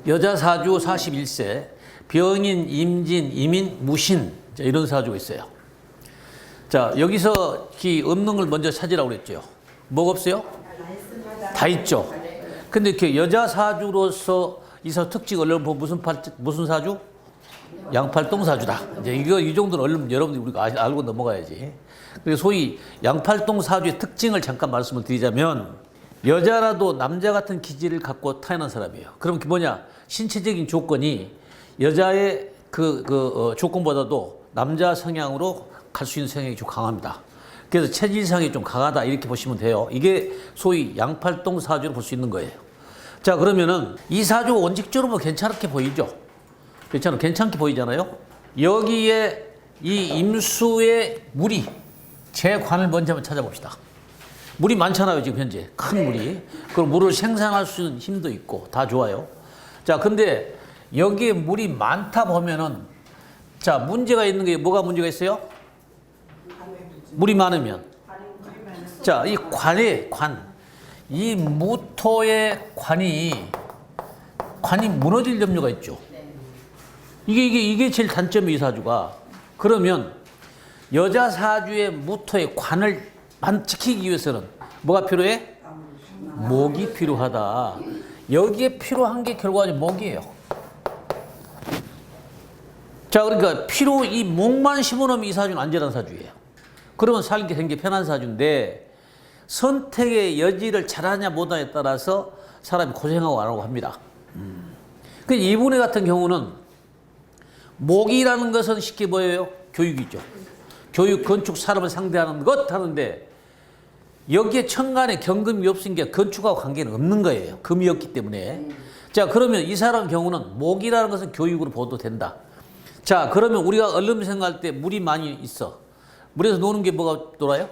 여자 사주 41세, 병인, 임진, 이민, 무신. 자, 이런 사주가 있어요. 자, 여기서 기 없는 걸 먼저 찾으라고 그랬죠. 뭐가 없어요? 다 있죠. 근데 이렇게 여자 사주로서 이 사주 특징 얼른 보면 무슨 사주? 양팔동 사주다. 이제 이 정도는 얼른 여러분들이 우리가 알고 넘어가야지. 그래서 소위 양팔동 사주의 특징을 잠깐 말씀을 드리자면, 여자라도 남자 같은 기질을 갖고 태어난 사람이에요. 그럼 뭐냐? 신체적인 조건이 여자의 조건보다도 남자 성향으로 갈 수 있는 성향이 좀 강합니다. 그래서 체질상이 좀 강하다 이렇게 보시면 돼요. 이게 소위 양팔동 사주로 볼 수 있는 거예요. 자, 그러면은 이 사주 원칙적으로 뭐 괜찮게 보이죠? 괜찮게 보이잖아요. 여기에 이 임수의 물이 제 관을 먼저 한번 찾아봅시다. 물이 많잖아요, 지금 현재. 큰 물이. 그럼 물을 생산할 수 있는 힘도 있고 다 좋아요. 자, 근데 여기에 물이 많다 보면은, 자, 문제가 있는 게 뭐가 문제가 있어요? 물이 많으면. 자, 이 이 무토의 관이 무너질 염려가 있죠. 이게 제일 단점이 이 사주가. 그러면 여자 사주의 무토의 관을 지키기 위해서는 뭐가 필요해? 목이 필요하다. 여기에 필요한 게 결과적으로 목이에요. 자, 그러니까 이 목만 심어놓으면 이 사주는 안전한 사주예요. 그러면 살기 굉장히 편한 사주인데, 선택의 여지를 잘하냐 못하냐에 따라서 사람이 고생하고 안 하고 합니다. 그 이분의 같은 경우는 목이라는 것은 쉽게 보여요. 교육이죠. 교육, 건축, 사람을 상대하는 것 하는데, 여기에 천간에 경금이 없으니까 건축하고 관계는 없는 거예요. 금이 없기 때문에. 자, 그러면 이 사람 경우는 목이라는 것은 교육으로 봐도 된다. 자, 그러면 우리가 얼른 생각할 때 물이 많이 있어. 물에서 노는 게 뭐가 돌아요?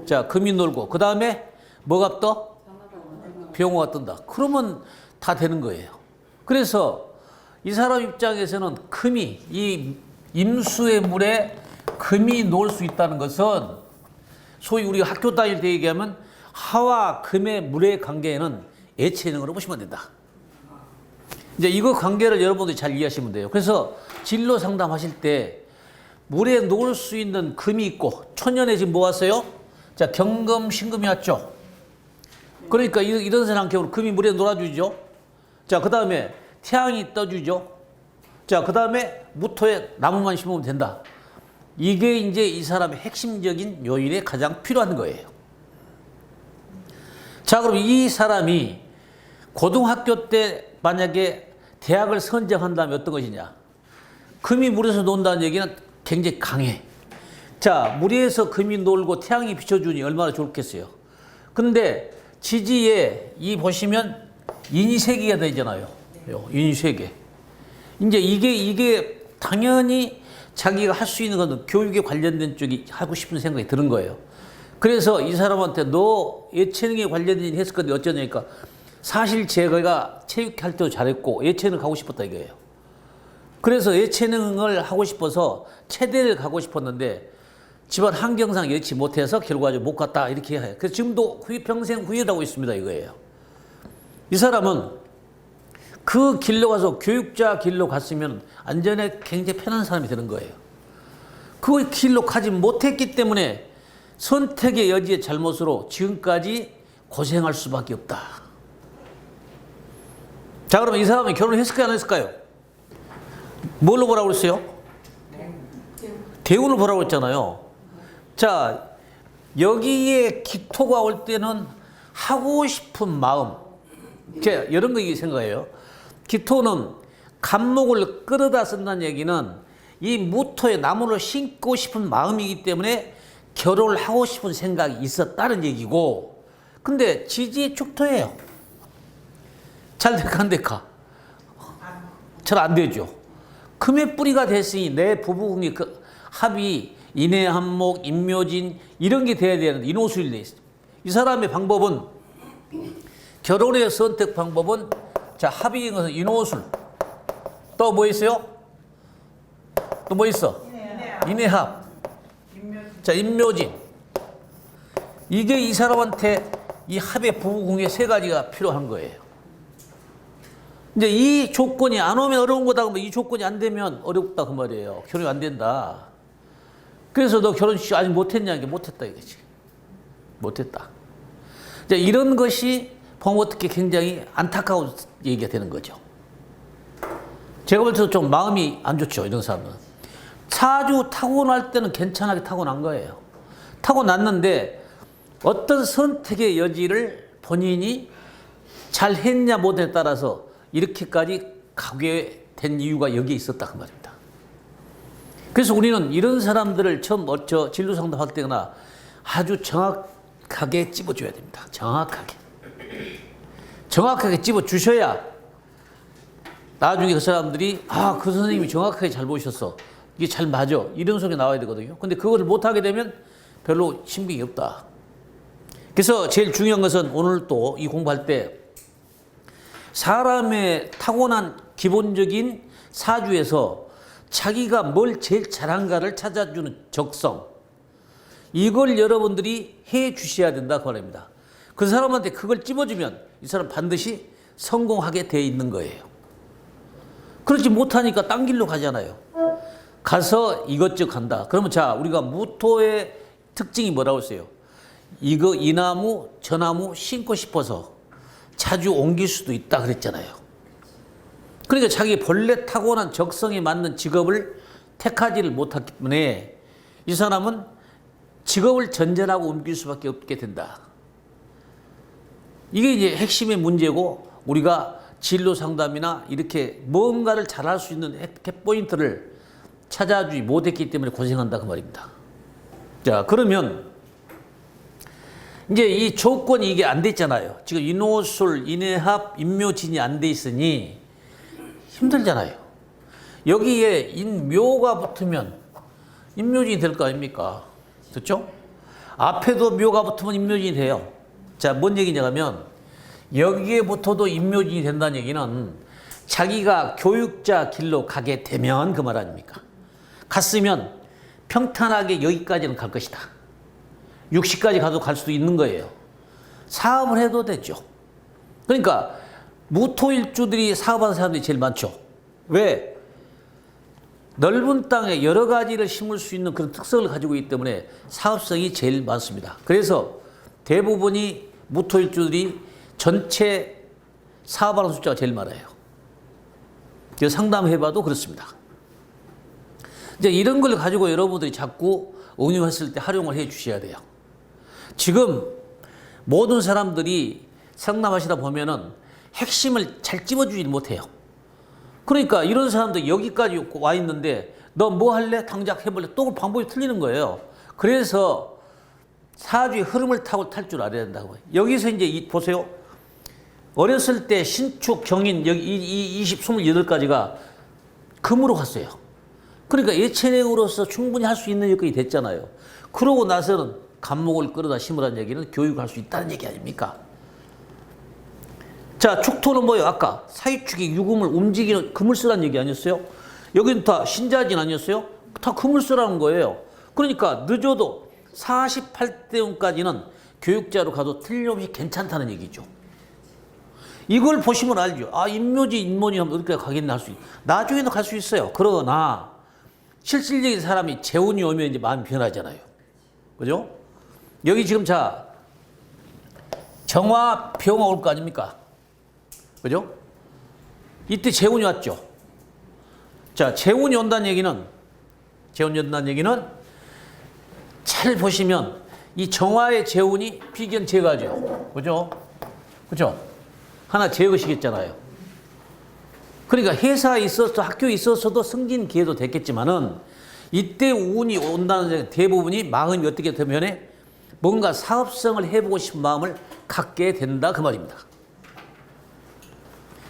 자, 금이 놀고, 그 다음에 뭐가 떠? 병호가 뜬다. 그러면 다 되는 거예요. 그래서 이 사람 입장에서는 이 임수의 물에 금이 놓을 수 있다는 것은, 소위 우리가 학교 다닐 때 얘기하면 하와 금의 물의 관계는 애체능으로 보시면 된다. 이제 이거 관계를 여러분들이 잘 이해하시면 돼요. 그래서 진로 상담하실 때 물에 놓을 수 있는 금이 있고, 초년에 지금 뭐 왔어요? 자, 경금, 신금이 왔죠. 그러니까 이런 사람 경우는 금이 물에 놀아주죠. 자, 그 다음에 태양이 떠주죠. 자, 그 다음에 무토에 나무만 심으면 된다. 이게 이제 이 사람의 핵심적인 요인에 가장 필요한 거예요. 자, 그럼 이 사람이 고등학교 때 만약에 대학을 선정한다면 어떤 것이냐? 금이 물에서 논다는 얘기는 굉장히 강해. 자, 물에서 금이 놀고 태양이 비춰주니 얼마나 좋겠어요. 근데 지지에 보시면 인쇄기가 되잖아요. 인쇄기. 이제 이게 당연히 자기가 할 수 있는 건 교육에 관련된 쪽이 하고 싶은 생각이 드는 거예요. 그래서 이 사람한테 너 예체능에 관련된 일 했을 건데 어쩌냐니까, 사실 제가 체육할 때도 잘했고 예체능 가고 싶었다 이거예요. 그래서 예체능을 하고 싶어서 체대를 가고 싶었는데 집안 환경상 예치 못해서 결과적으로 못 갔다 이렇게 해요. 그래서 지금도 평생 후회하고 있습니다 이거예요. 이 사람은 그 길로 가서 교육자 길로 갔으면 안전에 굉장히 편한 사람이 되는 거예요. 그 길로 가지 못했기 때문에 선택의 여지의 잘못으로 지금까지 고생할 수밖에 없다. 자, 그러면 이 사람이 결혼을 했을까요, 안 했을까요? 뭘로 보라고 그랬어요? 대운을 보라고 했잖아요. 자, 여기에 기토가 올 때는 하고 싶은 마음, 제가 이런 거 생각해요. 기토는 간목을 끌어다 쓴다는 얘기는 이 무토에 나무를 심고 싶은 마음이기 때문에 결혼을 하고 싶은 생각이 있었다는 얘기고, 근데 지지 축토예요. 잘 될까 안 될까? 잘 안 되죠. 금의 뿌리가 됐으니 내 부부궁의 합이 인해한목, 임묘진 이런 게 돼야 되는데 인호술이 돼 있어요. 이 사람의 방법은, 결혼의 선택 방법은, 자, 합의인 것은 인호술. 또 뭐 있어요? 또 뭐 있어? 인해합. 자, 임묘진. 이게 이 사람한테 이 합의 부부궁의 세 가지가 필요한 거예요. 이제 이 조건이 안 오면 어려운 거다 그러면 이 조건이 안 되면 어렵다 그 말이에요. 결혼이 안 된다. 그래서 너 결혼식 아직 못했냐? 이게 못했다 이거지. 못했다. 이제 이런 것이 어떻게 굉장히 안타까운 얘기가 되는 거죠. 제가 볼 때도 좀 마음이 안 좋죠. 이런 사람은. 사주 타고날 때는 괜찮게 타고난 거예요. 타고났는데 어떤 선택의 여지를 본인이 잘 했냐 못했냐에 따라서 이렇게까지 가게 된 이유가 여기에 있었다 그 말입니다. 그래서 우리는 이런 사람들을 처음 진로 상담할 때나 아주 정확하게 찝어줘야 됩니다. 정확하게 찝어주셔야 나중에 그 사람들이 그 선생님이 정확하게 잘 보셨어. 이게 잘 맞아. 이런 소리 나와야 되거든요. 근데 그것을 못하게 되면 별로 신빙이 없다. 그래서 제일 중요한 것은 오늘 또 이 공부할 때 사람의 타고난 기본적인 사주에서 자기가 뭘 제일 잘한가를 찾아주는 적성, 이걸 여러분들이 해 주셔야 된다 그 말입니다. 그 사람한테 그걸 찝어주면 이 사람 반드시 성공하게 돼 있는 거예요. 그렇지 못하니까 딴 길로 가잖아요. 가서 이것저것 한다. 그러면 자, 우리가 무토의 특징이 뭐라고 했어요? 이 나무 저 나무 심고 싶어서 자주 옮길 수도 있다 그랬잖아요. 그러니까 자기 본래 타고난 적성에 맞는 직업을 택하지를 못했기 때문에 이 사람은 직업을 전전하고 옮길 수밖에 없게 된다. 이게 이제 핵심의 문제고, 우리가 진로 상담이나 이렇게 뭔가를 잘할 수 있는 핵포인트를 찾아주지 못했기 때문에 고생한다 그 말입니다. 자, 그러면 이제 이 조건이 이게 안 됐잖아요. 지금 인호술, 인해합, 인묘진이 안 돼 있으니 힘들잖아요. 여기에 인묘가 붙으면 인묘진이 될 거 아닙니까? 그렇죠? 앞에도 묘가 붙으면 인묘진이 돼요. 자, 뭔 얘기냐 하면 여기에 붙어도 인묘진이 된다는 얘기는 자기가 교육자 길로 가게 되면 그 말 아닙니까? 갔으면 평탄하게 여기까지는 갈 것이다. 60까지 가도 갈 수도 있는 거예요. 사업을 해도 되죠. 그러니까 무토일주들이 사업하는 사람들이 제일 많죠. 왜? 넓은 땅에 여러 가지를 심을 수 있는 그런 특성을 가지고 있기 때문에 사업성이 제일 많습니다. 그래서 대부분이 무토일주들이 전체 사업하는 숫자가 제일 많아요. 상담해봐도 그렇습니다. 이제 이런 걸 가지고 여러분들이 자꾸 응용했을 때 활용을 해 주셔야 돼요. 지금 모든 사람들이 상담하시다 보면은 핵심을 잘 찝어주지 못해요. 그러니까 이런 사람들 여기까지 와 있는데 너 뭐 할래? 당장 해볼래? 또 방법이 틀리는 거예요. 그래서 사주의 흐름을 타고 탈 줄 알아야 된다고. 여기서 이제 보세요. 어렸을 때 신축, 경인, 여기 28가지가 금으로 갔어요. 그러니까 예체능으로서 충분히 할 수 있는 여건이 됐잖아요. 그러고 나서는 간목을 끌어다 심으라는 얘기는 교육할 수 있다는 얘기 아닙니까? 자, 축토는 뭐예요? 아까 사유축이 유금을 움직이는 금을 쓰라는 얘기 아니었어요? 여기는 다 신자진 아니었어요? 다 금을 쓰라는 거예요. 그러니까 늦어도 48대운까지는 교육자로 가도 틀림없이 괜찮다는 얘기죠. 이걸 보시면 알죠. 아, 인묘지, 인문이 하면 어디까지 가겠나 할 수 있어요. 나중에는 갈 수 있어요. 그러나 실질적인 사람이 재운이 오면 이제 마음이 변하잖아요. 그죠? 여기 지금 자, 정화, 병화 올 거 아닙니까? 그죠? 이때 재운이 왔죠. 자, 재운이 온다는 얘기는 잘 보시면 이 정화의 재운이 비견 제거죠. 그죠? 그죠? 하나 제거시켰잖아요. 그러니까 회사에 있어서 학교에 있어서도 승진 기회도 됐겠지만은 이때 운이 온다는 대부분이 마음이 어떻게 되면 뭔가 사업성을 해보고 싶은 마음을 갖게 된다 그 말입니다.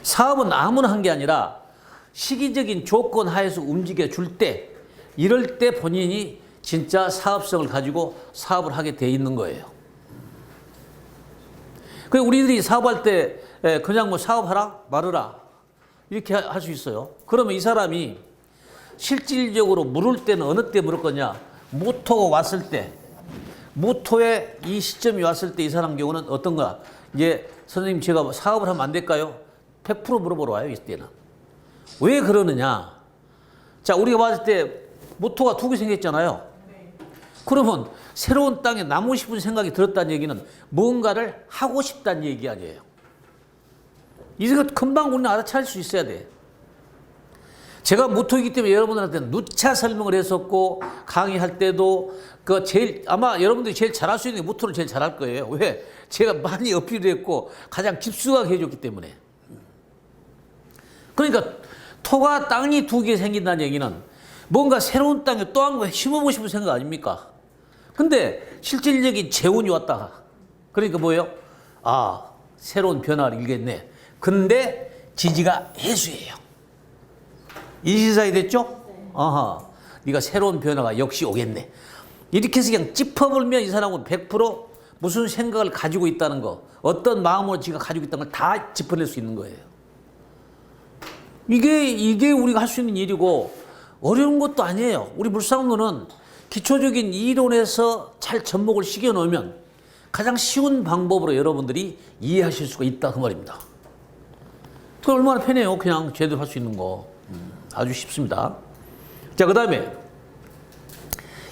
사업은 아무나 한 게 아니라 시기적인 조건 하에서 움직여 줄 때, 이럴 때 본인이 진짜 사업성을 가지고 사업을 하게 돼 있는 거예요. 그래서 우리들이 사업할 때 그냥 뭐 사업하라 말으라 이렇게 할 수 있어요. 그러면 이 사람이 실질적으로 물을 때는 어느 때 물을 거냐? 무토가 왔을 때, 무토의 이 시점이 왔을 때 이 사람 경우는 어떤가? 이제 선생님 제가 사업을 하면 안 될까요? 100% 물어보러 와요, 이때는. 왜 그러느냐? 자, 우리가 봤을 때 모토가 두 개 생겼잖아요. 그러면 새로운 땅에 남고 싶은 생각이 들었다는 얘기는 뭔가를 하고 싶다는 얘기 아니에요. 이거 금방 우리는 알아차릴 수 있어야 돼. 제가 모토이기 때문에 여러분들한테 누차 설명을 했었고, 강의할 때도 아마 여러분들이 제일 잘할 수 있는 게 모토를 제일 잘할 거예요. 왜? 제가 많이 어필을 했고 가장 깊숙하게 해줬기 때문에. 그러니까 토가 땅이 두 개 생긴다는 얘기는 뭔가 새로운 땅에 또 한 번 심어보고 싶은 생각 아닙니까? 근데 실질적인 재운이 왔다. 그러니까 뭐예요? 아, 새로운 변화를 일겠네. 근데 지지가 해수예요. 인신사이 됐죠? 아하, 네가 새로운 변화가 역시 오겠네. 이렇게 해서 그냥 짚어보면 이 사람은 100% 무슨 생각을 가지고 있다는 거, 어떤 마음으로 지가 가지고 있다는 걸 다 짚어낼 수 있는 거예요. 이게 우리가 할 수 있는 일이고 어려운 것도 아니에요. 우리 물상론은 기초적인 이론에서 잘 접목을 시켜 놓으면 가장 쉬운 방법으로 여러분들이 이해하실 수가 있다 그 말입니다. 그 얼마나 편해요. 그냥 제대로 할 수 있는 거. 아주 쉽습니다. 자, 그 다음에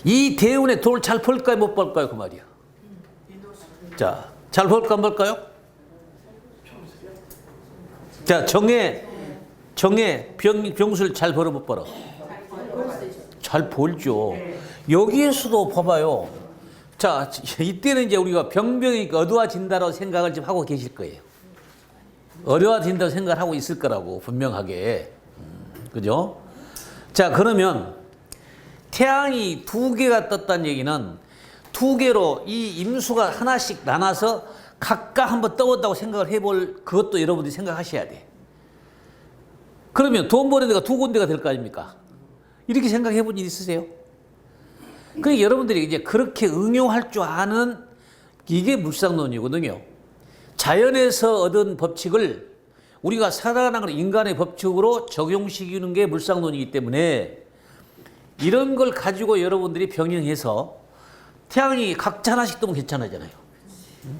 이 대운에 돈을 잘 벌까요, 못 벌까요? 그 말이야. 자, 잘 벌까, 안 벌까요? 자, 병수를 잘 벌어, 못 벌어? 잘 벌죠. 여기에서도 봐봐요. 자, 이때는 이제 우리가 병병이니까 어두워진다라고 생각을 좀 하고 계실 거예요. 어려워진다고 생각을 하고 있을 거라고, 분명하게. 그죠? 자, 그러면 태양이 두 개가 떴다는 얘기는 두 개로 이 임수가 하나씩 나눠서 각각 한번 떠온다고 생각을 해볼 그것도 여러분들이 생각하셔야 돼. 그러면 돈 버는 데가 두 군데가 될 거 아닙니까? 이렇게 생각해 본 일 있으세요? 그러니까 여러분들이 이제 그렇게 응용할 줄 아는 이게 물상론이거든요. 자연에서 얻은 법칙을 우리가 살아가는 인간의 법칙으로 적용시키는 게 물상론이기 때문에 이런 걸 가지고 여러분들이 병행해서 태양이 각자 하나씩 뜨면 괜찮아잖아요.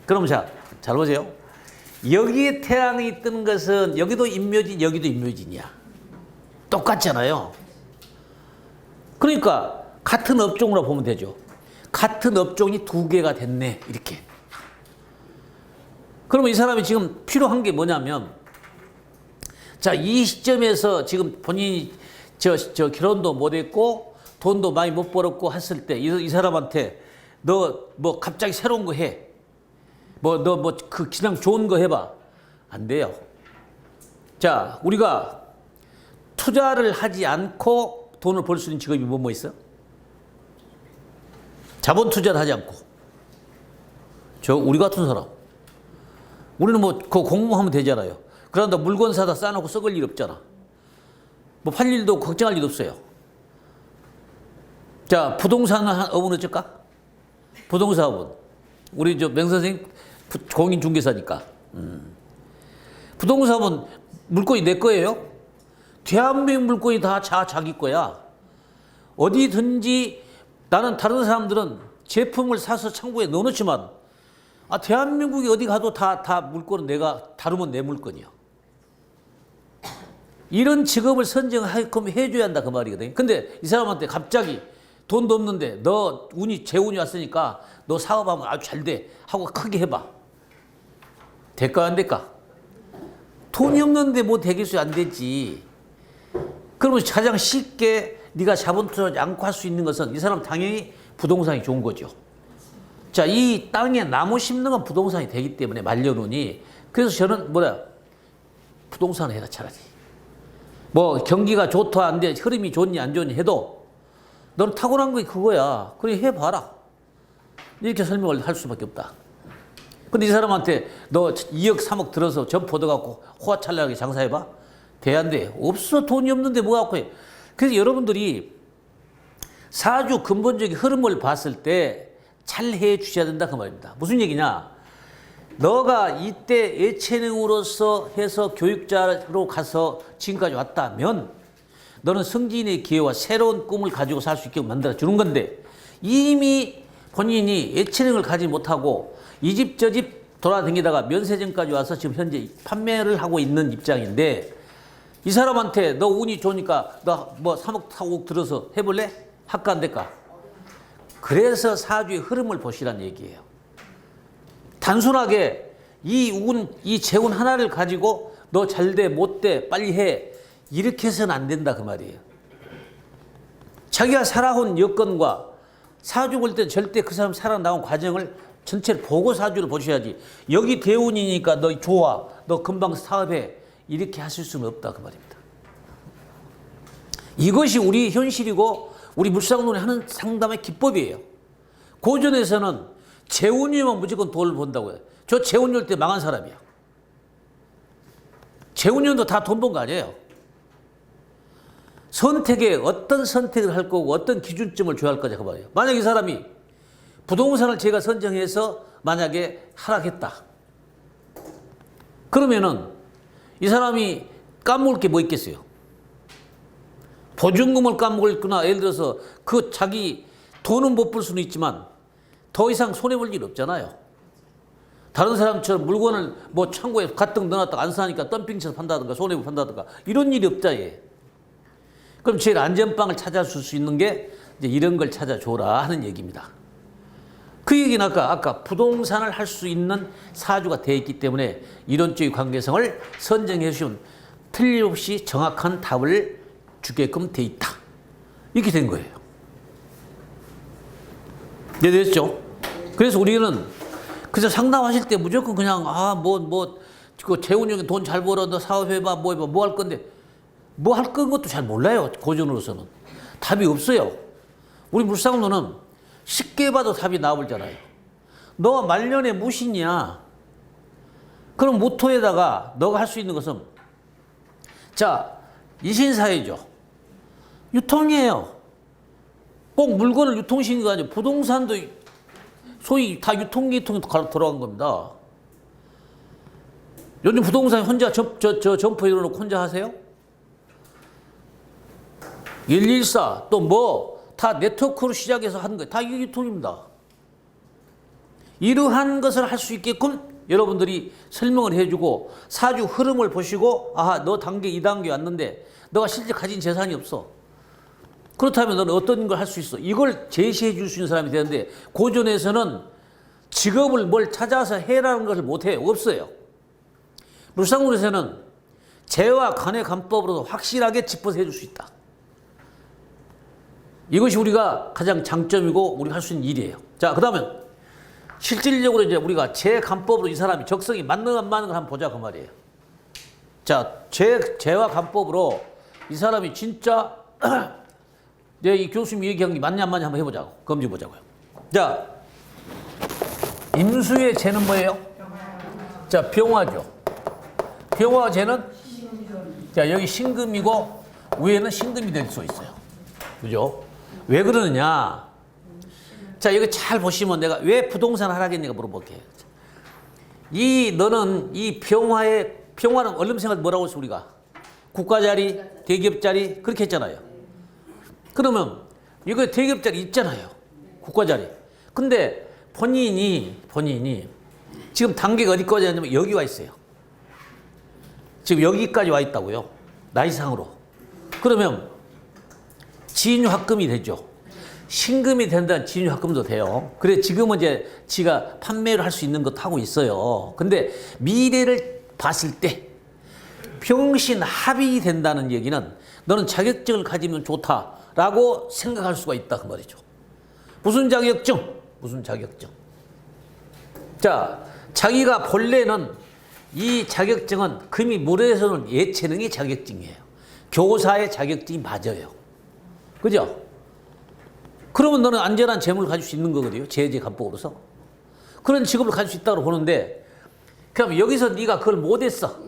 그럼 자, 잘 보세요. 여기에 태양이 뜨는 것은 여기도 인묘진, 여기도 인묘진이야. 똑같잖아요. 그러니까 같은 업종으로 보면 되죠. 같은 업종이 두 개가 됐네, 이렇게. 그러면 이 사람이 지금 필요한 게 뭐냐면, 자, 이 시점에서 지금 본인이 결혼도 못 했고 돈도 많이 못 벌었고 했을 때 이 사람한테 너 뭐 갑자기 새로운 거 해. 그냥 좋은 거 해봐. 안 돼요. 자, 우리가 투자를 하지 않고 돈을 벌 수 있는 직업이 뭐 있어? 자본 투자를 하지 않고. 우리 같은 사람. 우리는 그 공부하면 되잖아요. 그런데 물건 사다 싸놓고 썩을 일 없잖아. 팔 일도 걱정할 일 없어요. 자, 부동산 업은 어쩔까? 부동산 업은. 우리 맹선생님 공인중개사니까. 부동산 업은 물건이 내 거예요? 대한민국 물건이 다 자기 거야. 어디든지 나는 다른 사람들은 제품을 사서 창고에 넣어놓지만 대한민국에 어디 가도 다 물건은 내가 다루면 내 물건이야. 이런 직업을 선정해줘야 한다 그 말이거든. 근데 이 사람한테 갑자기 돈도 없는데 너 재운이 왔으니까 너 사업하면 아주 잘 돼 하고 크게 해봐. 될까 안 될까? 돈이 없는데 뭐 되겠어요? 안 되지. 그러면 가장 쉽게 네가 자본 투자하지 않고 할 수 있는 것은 이 사람 당연히 부동산이 좋은 거죠. 자, 이 땅에 나무 심는 건 부동산이 되기 때문에 말려놓으니 그래서 저는 부동산을 해라 차라리. 경기가 좋다 안 돼, 흐름이 좋니 안 좋니 해도 너는 타고난 게 그거야. 그래 해봐라. 이렇게 설명을 할 수밖에 없다. 근데 이 사람한테 너 2억 3억 들어서 점포 얻어갖고 호화찬란하게 장사해봐? 돼 안 돼? 없어. 돈이 없는데 뭐 갖고 해. 그래서 여러분들이 사주 근본적인 흐름을 봤을 때 잘 해 주셔야 된다 그 말입니다. 무슨 얘기냐? 너가 이때 예체능으로서 해서 교육자로 가서 지금까지 왔다면 너는 승진의 기회와 새로운 꿈을 가지고 살 수 있게 만들어 주는 건데 이미 본인이 예체능을 가지 못하고 이 집 저 집 돌아다니다가 면세점까지 와서 지금 현재 판매를 하고 있는 입장인데 이 사람한테 너 운이 좋으니까 너 뭐 3억 타고 들어서 해볼래? 할까 안 될까? 그래서 사주의 흐름을 보시란 얘기예요. 단순하게 이 운, 이 재운 하나를 가지고 너 잘 돼, 못 돼, 빨리 해 이렇게 해서는 안 된다 그 말이에요. 자기가 살아온 여건과 사주 볼 때 절대 그 사람 살아나온 과정을 전체를 보고 사주를 보셔야지 여기 대운이니까 너 좋아, 너 금방 사업해 이렇게 하실 수는 없다 그 말입니다. 이것이 우리 현실이고 우리 물상론이 하는 상담의 기법이에요. 고전에서는 재운이면 무조건 돈을 번다고 해요. 저 재운일 때 망한 사람이야. 재운년도 다 돈 번 거 아니에요. 선택에 어떤 선택을 할 거고 어떤 기준점을 줘야 할 거냐 그 말이에요. 만약 이 사람이 부동산을 제가 선정해서 만약에 하락했다. 그러면은 이 사람이 까먹을 게 뭐 있겠어요? 보증금을 까먹거나 예를 들어서 그 자기 돈은 못 벌 수는 있지만 더 이상 손해볼 일 없잖아요. 다른 사람처럼 물건을 뭐 창고에 가뜩 넣어놨다가 안 사니까 덤핑쳐서 판다든가 손해보고 판다든가 이런 일이 없다 얘. 그럼 제일 안전빵을 찾아줄 수 있는 게 이제 이런 걸 찾아줘라 하는 얘기입니다. 그 얘기는 아까 부동산을 할 수 있는 사주가 되어 있기 때문에 이론적인 관계성을 선정해 주시면 틀림없이 정확한 답을 주게끔 돼 있다. 이렇게 된 거예요. 이해되셨죠? 그래서 우리는 그래서 상담하실 때 무조건 그냥 그 재운용에 돈 잘 벌어 너 사업해봐 뭐 해봐 뭐 할 건데 뭐 할 것도 잘 몰라요. 고전으로서는 답이 없어요. 우리 물상론은 쉽게 봐도 답이 나오잖아요. 너 말년에 무신이야. 그럼 모토에다가 너가 할 수 있는 것은 자 이신사회죠. 유통이에요. 꼭 물건을 유통시키는 거 아니에요. 부동산도 소위 다 유통계통에 들어간 겁니다. 요즘 부동산 혼자 점포 이뤄놓고 혼자 하세요? 114 또 뭐 다 네트워크로 시작해서 하는 거예요. 다 이게 유통입니다. 이러한 것을 할 수 있게끔 여러분들이 설명을 해주고 사주 흐름을 보시고 아하 너 단계 2단계 왔는데 너가 실제 가진 재산이 없어. 그렇다면 너는 어떤 걸 할 수 있어? 이걸 제시해 줄 수 있는 사람이 되는데 고전에서는 직업을 뭘 찾아서 해라는 것을 못해요. 없어요. 물상론에서는 재와 간의 간법으로도 확실하게 짚어서 해줄 수 있다. 이것이 우리가 가장 장점이고 우리가 할 수 있는 일이에요. 자, 그 다음에 실질적으로 이제 우리가 재 간법으로 이 사람이 적성이 맞는 안 맞는 걸 한번 보자 그 말이에요. 자, 재와 간법으로 이 사람이 진짜 이 교수님이 얘기한 게 맞냐 안 맞냐 한번 해보자고 검증해 보자고요. 자, 임수의 재는 뭐예요? 자, 병화죠. 병화 재는 자 여기 신금이고 위에는 신금이 될 수 있어요. 그죠? 왜 그러느냐? 자, 이거 잘 보시면 내가 왜 부동산 하락했는가 물어볼게요. 너는 이 병화는 얼른 생각 뭐라고 했어 우리가? 국가 자리, 대기업 자리 그렇게 했잖아요. 그러면 이거 대기업 자리 있잖아요. 국가 자리. 근데 본인이 지금 단계가 어디까지 왔냐면 여기 와 있어요. 지금 여기까지 와 있다고요. 나이상으로. 그러면 진유합금이 되죠. 신금이 된다는 진유합금도 돼요. 그래 지금은 이제 지가 판매를 할 수 있는 것도 하고 있어요. 근데 미래를 봤을 때 병신합이 된다는 얘기는 너는 자격증을 가지면 좋다라고 생각할 수가 있다 그 말이죠. 무슨 자격증? 무슨 자격증? 자, 자기가 본래는 이 자격증은 금이 물에서는 예체능의 자격증이에요. 교사의 자격증이 맞아요. 그죠? 그러면 너는 안전한 재물을 가질 수 있는 거거든요. 재제 간법으로서. 그런 직업을 가질 수 있다고 보는데 그럼 여기서 네가 그걸 못했어.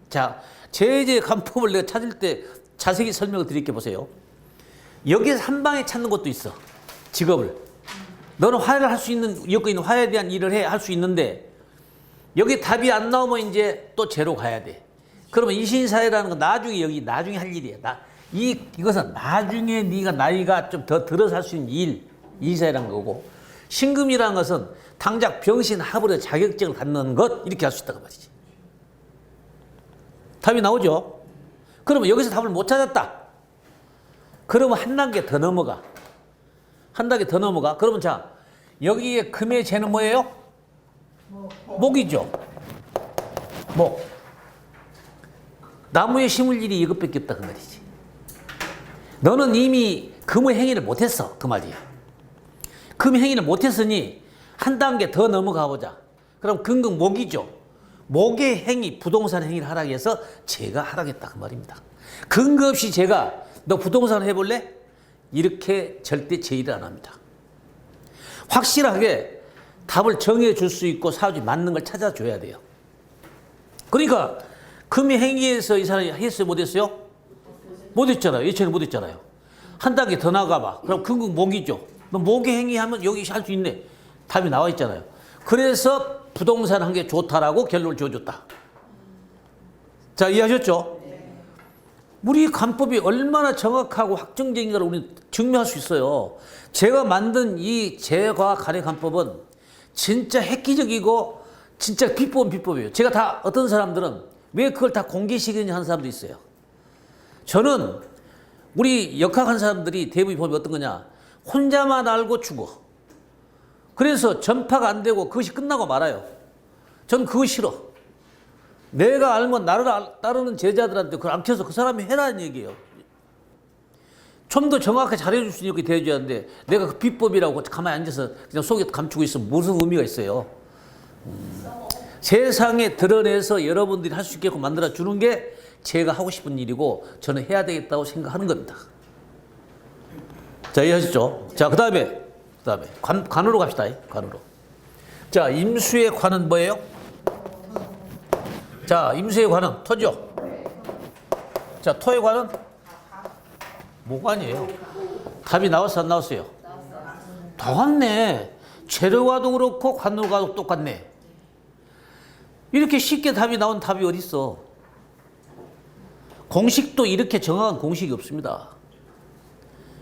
자, 재제 간법을 내가 찾을 때 자세히 설명을 드릴게 보세요. 여기서 한 방에 찾는 것도 있어. 직업을. 너는 화해를 할 수 있는 여건이 있는 화해에 대한 일을 할 수 있는데 여기 답이 안 나오면 이제 또 재로 가야 돼. 그러면 이신사회라는 건 나중에 할 일이야. 이것은 나중에 네가 나이가 좀 더 들어서 할 수 있는 일, 이사회라는 거고 신금이라는 것은 당장 병신 합의로 자격증을 갖는 것 이렇게 할 수 있다고 말이지. 답이 나오죠? 그러면 여기서 답을 못 찾았다. 그러면 한 단계 더 넘어가. 한 단계 더 넘어가. 그러면 자, 여기에 금의 재는 뭐예요? 목이죠. 목. 나무에 심을 일이 이것밖에 없다 그 말이지. 너는 이미 금의 행위를 못했어 그 말이야. 금의 행위를 못했으니 한 단계 더 넘어가 보자. 그럼 근근 목이죠. 목의 행위, 부동산 행위를 하라고 해서 제가 하라겠다 그 말입니다. 근거 없이 제가 너 부동산 해볼래? 이렇게 절대 제의를 안 합니다. 확실하게 답을 정해줄 수 있고 사주에 맞는 걸 찾아줘야 돼요. 그러니까 금의 행위에서 이 사람이 했어요? 못했어요? 못했잖아요. 예전에 못했잖아요. 한 단계 더 나가봐. 그럼 근근 목이죠. 너 목의 행위하면 여기 할 수 있네. 답이 나와 있잖아요. 그래서 부동산 한 게 좋다라고 결론을 지어줬다. 자, 이해하셨죠? 우리 관법이 얼마나 정확하고 확정적인가를 우리는 증명할 수 있어요. 제가 만든 이 재과 간의 관법은 진짜 획기적이고 진짜 비법은 비법이에요. 제가 다 어떤 사람들은 왜 그걸 다 공개시키느냐 하는 사람도 있어요. 저는 우리 역학한 사람들이 대부분 법이 어떤 거냐. 혼자만 알고 죽어. 그래서 전파가 안 되고 그것이 끝나고 말아요. 전 그거 싫어. 내가 알면 나를 따르는 제자들한테 그걸 안 켜서 그 사람이 해라는 얘기예요. 좀 더 정확하게 잘해줄 수 있게 대해줘야 하는데 내가 그 비법이라고 가만히 앉아서 그냥 속에 감추고 있으면 무슨 의미가 있어요. 세상에 드러내서 여러분들이 할 수 있게끔 만들어주는 게 제가 하고 싶은 일이고 저는 해야 되겠다고 생각하는 겁니다. 자, 이해하셨죠? 자, 그 다음에 관으로 갑시다. 관으로. 자, 임수의 관은 뭐예요? 자, 임수의 관은 토죠. 자, 토의 관은 모관이에요. 답이 나왔어 안 나왔어요? 나왔네. 재료와도 그렇고 관으로가도 똑같네. 이렇게 쉽게 답이 나온 답이 어디 있어? 공식도 이렇게 정확한 공식이 없습니다.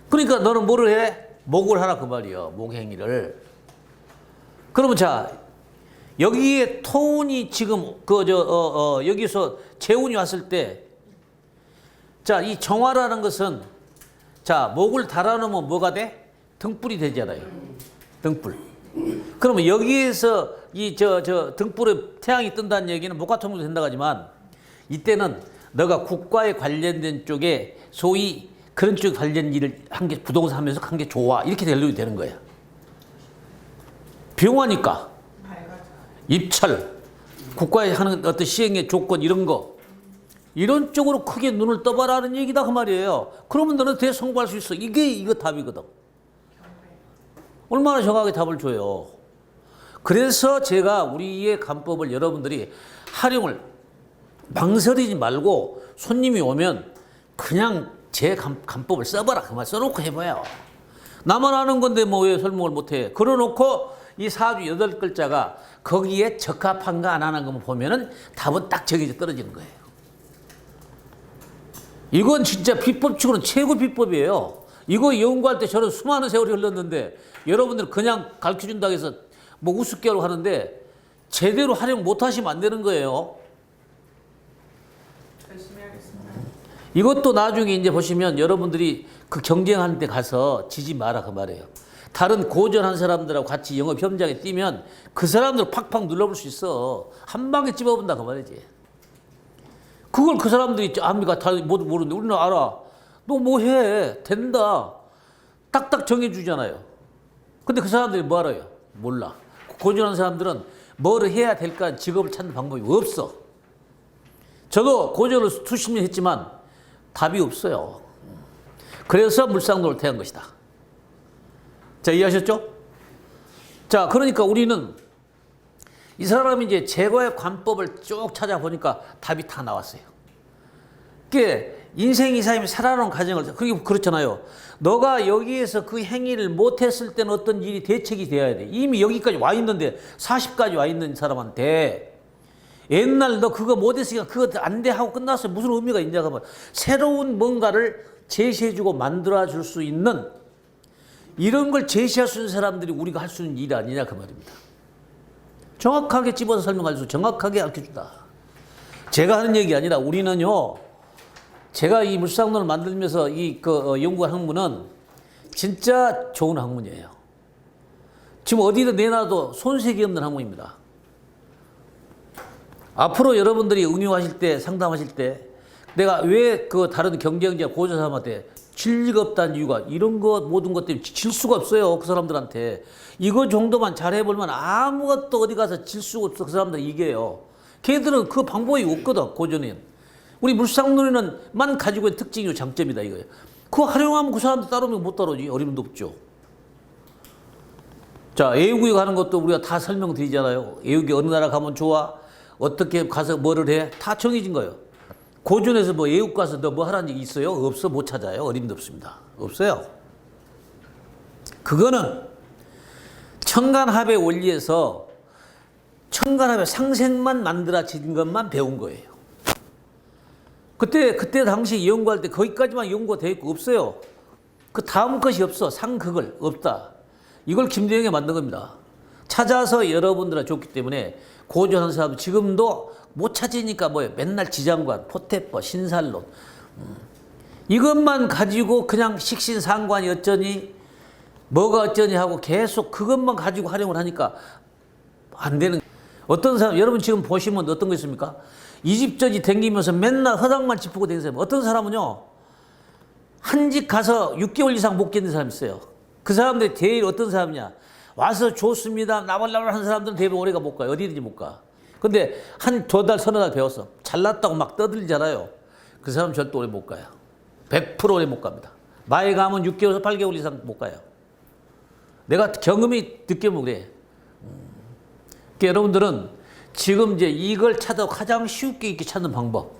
그러니까 너는 뭐를 해? 목을 하라 그 말이야. 목행위를. 그러면 자, 여기에 토운이 지금 여기서 재운이 왔을 때, 자, 이 정화라는 것은 자, 목을 달아놓으면 뭐가 돼? 등불이 되잖아요. 등불. 그러면 여기에서 이 등불에 태양이 뜬다는 얘기는 목과 통도 된다고 하지만 이때는 너가 국가에 관련된 쪽에 소위 그런 쪽 관련 일을 한 게 부동산 하면서 한 게 좋아. 이렇게 되는 거야. 병화니까. 입찰. 국가에 하는 어떤 시행의 조건 이런 거. 이런 쪽으로 크게 눈을 떠봐라는 얘기다 그 말이에요. 그러면 너는 대성공할 수 있어. 이거 답이거든. 얼마나 정확하게 답을 줘요. 그래서 제가 우리의 관법을 여러분들이 활용을 망설이지 말고 손님이 오면 그냥 제 관법을 써봐라. 그만 써놓고 해봐요. 나만 아는 건데 뭐 왜 설명을 못해. 그러놓고 이 사주 8글자가 거기에 적합한가 안 하는 것만 보면은 답은 딱 정해져 떨어지는 거예요. 이건 진짜 비법치고는 최고 비법이에요. 이거 연구할 때 저는 수많은 세월이 흘렀는데 여러분들 그냥 가르쳐준다고 해서 뭐 우습게 하는데 제대로 활용 못하시면 안 되는 거예요. 열심히 하겠습니다. 이것도 나중에 이제 보시면 여러분들이 그 경쟁하는 데 가서 지지 마라 그 말이에요. 다른 고전한 사람들하고 같이 영업 현장에 뛰면 그 사람들 팍팍 눌러볼 수 있어. 한 방에 집어본다 그 말이지. 그걸 그 사람들이 압니까? 다 모르는데 우리는 알아. 너 뭐 해? 된다. 딱딱 정해주잖아요. 근데 그 사람들이 뭐 알아요? 몰라. 고전한 사람들은 뭐를 해야 될까 직업을 찾는 방법이 없어. 저도 고전을 수십 년 했지만 답이 없어요. 그래서 물상도를 태한 것이다. 자, 이해하셨죠? 자, 그러니까 우리는 이 사람이 이제 제거의 관법을 쭉 찾아보니까 답이 다 나왔어요. 그게 인생 이 사람이 살아온 과정을, 그게 그렇잖아요. 너가 여기에서 그 행위를 못했을 때는 어떤 일이 대책이 되어야 돼. 이미 여기까지 와 있는데, 40까지 와 있는 사람한테 옛날 너 그거 못했으니까 그거 안 돼 하고 끝났어요. 무슨 의미가 있냐 하면 새로운 뭔가를 제시해주고 만들어줄 수 있는 이런 걸 제시할 수 있는 사람들이 우리가 할 수 있는 일이 아니냐 그 말입니다. 정확하게 집어서 설명할 수, 정확하게 알려준다. 제가 하는 얘기 아니라 우리는요, 제가 이 물상론을 만들면서 연구한 학문은 진짜 좋은 학문이에요. 지금 어디다 내놔도 손색이 없는 학문입니다. 앞으로 여러분들이 응용하실 때, 상담하실 때, 내가 왜 그 다른 경쟁자 고조 사람한테 질 리가 없다는 이유가 이런 것, 모든 것 때문에 질 수가 없어요. 그 사람들한테. 이거 정도만 잘해보면 아무것도 어디 가서 질 수가 없어. 그 사람들 이겨요. 걔들은 그 방법이 없거든, 고전은. 우리 물상론에는만 가지고 있는 특징이고 장점이다, 이거예요. 그거 활용하면 그 사람들 따라오면 못 따라오지. 어림도 없죠. 자, 애우구역 하는 것도 우리가 다 설명드리잖아요. 애우기 어느 나라 가면 좋아? 어떻게 가서 뭐를 해? 다 정해진 거예요. 고전에서 뭐 애국 가서 너 뭐 하라는 얘기 있어요? 없어. 못 찾아요. 어림도 없습니다. 없어요. 그거는 청간합의 원리에서 청간합의 상생만 만들어진 것만 배운 거예요. 그때 당시 연구할 때 거기까지만 연구가 되어 있고 없어요. 그 다음 것이 없어. 상극을 없다. 이걸 김대영이 만든 겁니다. 찾아서 여러분들한테 줬기 때문에 고전하는 사람 지금도 못 찾으니까 뭐예요? 맨날 지장관, 포태법, 신살론. 이것만 가지고 그냥 식신상관이 어쩌니 뭐가 어쩌니 하고 계속 그것만 가지고 활용을 하니까 안 되는. 어떤 사람, 여러분 지금 보시면 어떤 거 있습니까? 이집저집 댕기면서 맨날 허당만 짚고 다니는 사람. 어떤 사람은요, 한 집 가서 6개월 이상 못 견디는 사람이 있어요. 그 사람들이 제일 어떤 사람이냐? 와서 좋습니다. 나발나발 하는 사람들은 대부분 오래가 못 가요. 어디든지 못 가. 근데 한 2달, 3달 배웠어. 잘났다고 막 떠들잖아요. 그 사람 절대 오래 못 가요. 100% 오래 못 갑니다. 많이 가면 6개월에서 8개월 이상 못 가요. 내가 경험이 느껴보면 그래. 그러니까 여러분들은 지금 이제 이걸 찾아 가장 쉽게 이렇게 찾는 방법.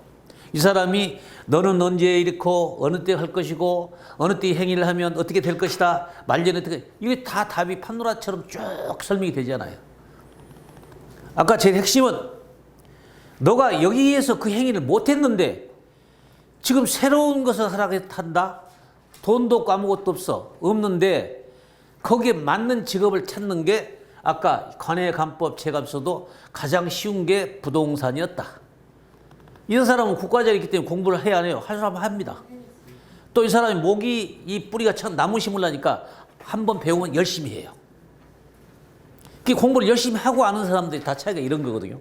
이 사람이 너는 언제 이렇고 어느 때 할 것이고 어느 때 행위를 하면 어떻게 될 것이다. 말년에 어떻게. 이게 다 답이 판도라처럼 쭉 설명이 되잖아요. 아까 제 핵심은 너가 여기에서 그 행위를 못했는데 지금 새로운 것을 하라고 한다. 돈도 없고 아무것도 없는데 거기에 맞는 직업을 찾는 게 아까 관해감법 체감서도 가장 쉬운 게 부동산이었다. 이런 사람은 국가자이기 때문에 공부를 해야 해요. 할 사람은 합니다. 또 이 사람이 목이 이 뿌리가 참 나무 심으려니까 한번 배우면 열심히 해요. 그 공부를 열심히 하고 아는 사람들이 다 차이가 이런 거거든요.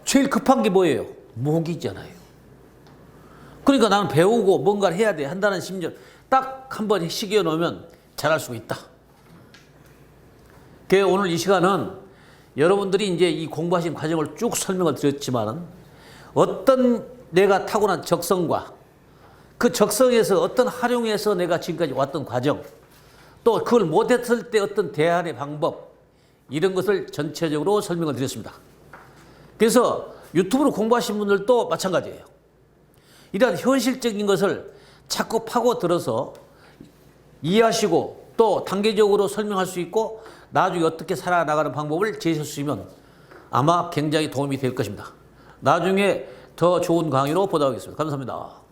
제일 급한 게 뭐예요? 목이잖아요. 그러니까 나는 배우고 뭔가를 해야 돼 한다는 심정 딱 한번 시기해 놓으면 잘할 수가 있다. 그래서 오늘 이 시간은 여러분들이 이제 이 공부하신 과정을 쭉 설명을 드렸지만은 어떤 내가 타고난 적성과 그 적성에서 어떤 활용해서 내가 지금까지 왔던 과정 또 그걸 못했을 때 어떤 대안의 방법 이런 것을 전체적으로 설명을 드렸습니다. 그래서 유튜브로 공부하신 분들도 마찬가지예요. 이러한 현실적인 것을 자꾸 파고들어서 이해하시고 또 단계적으로 설명할 수 있고 나중에 어떻게 살아나가는 방법을 제시할 수 있으면 아마 굉장히 도움이 될 것입니다. 나중에 더 좋은 강의로 보도하겠습니다. 감사합니다.